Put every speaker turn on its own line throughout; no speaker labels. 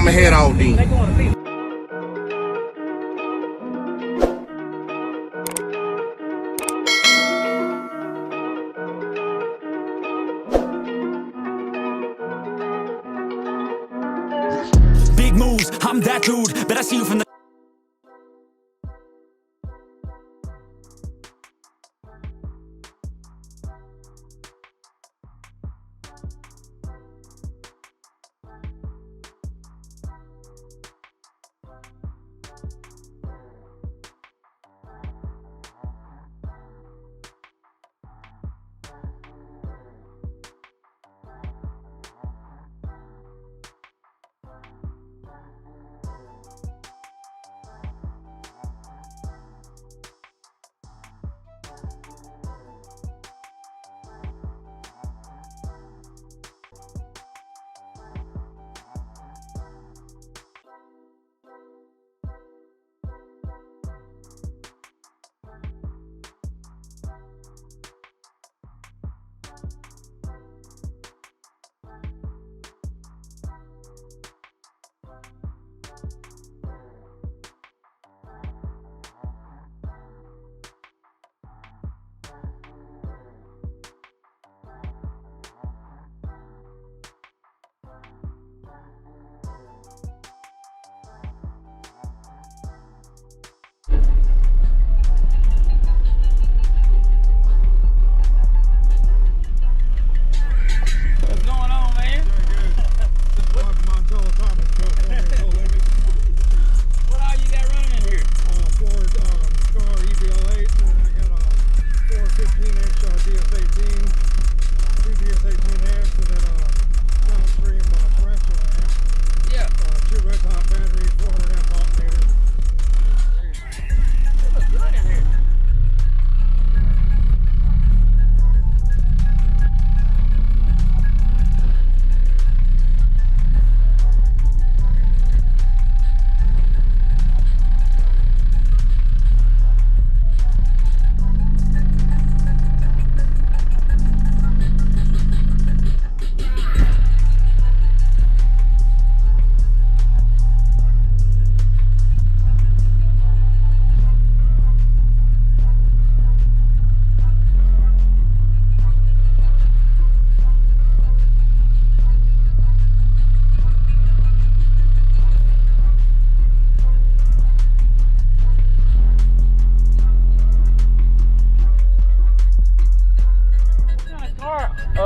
I'ma head out then.
Big moves, I'm that dude. Bet I see you from the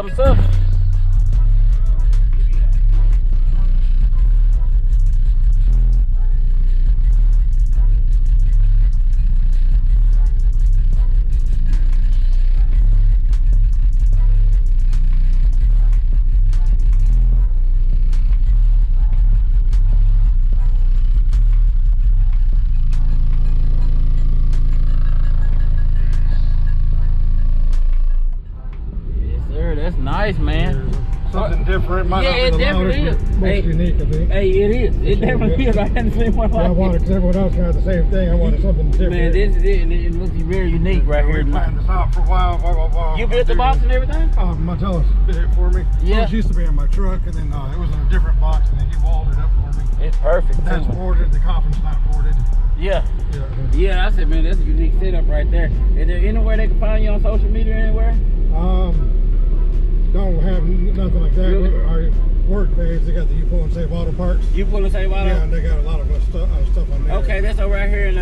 himself. That's nice, man.
Something different. Might
yeah, it definitely is.
Most unique, I think.
Hey, it is. It definitely is. I hadn't seen one like
I wanted, because everyone else got the same thing. I wanted something different.
Man, this is it, and it looks very unique right here.
We planned this out for a while. Blah, blah, blah.
You built the box and everything?
Martellus did it for me.
Yeah.
It used to be in my truck, and then it was in a different box, and then he walled it up for me.
It's perfect.
That's boarded. The coffin's not boarded.
Yeah. Yeah, I said, man, that's a unique setup right there. Is there anywhere they can find you on social media anywhere?
Don't have nothing like that.
Really?
Our work page, they got the You Pull and Save Auto Parts.
You Pull and Save Auto?
Yeah, and they got a lot of stuff on there.
Okay, that's over right here in,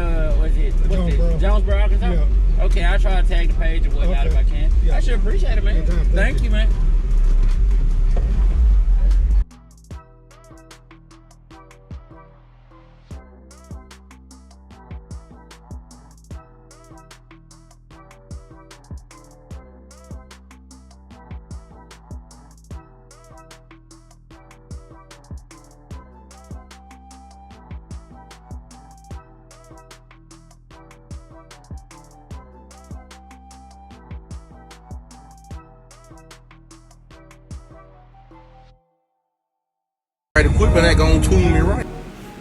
Jonesboro, Arkansas?
Yeah.
Okay, I'll try to tag the page and whatnot if I can.
Yeah.
I sure appreciate it, man.
Anytime,
Thank you, man.
Right equipment ain't gonna tune me right.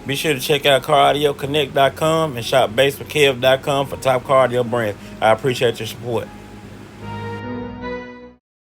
Be sure to check out CarAudioConnect.com and shop BASSWITHKEV.com for top car audio brands. I appreciate your support.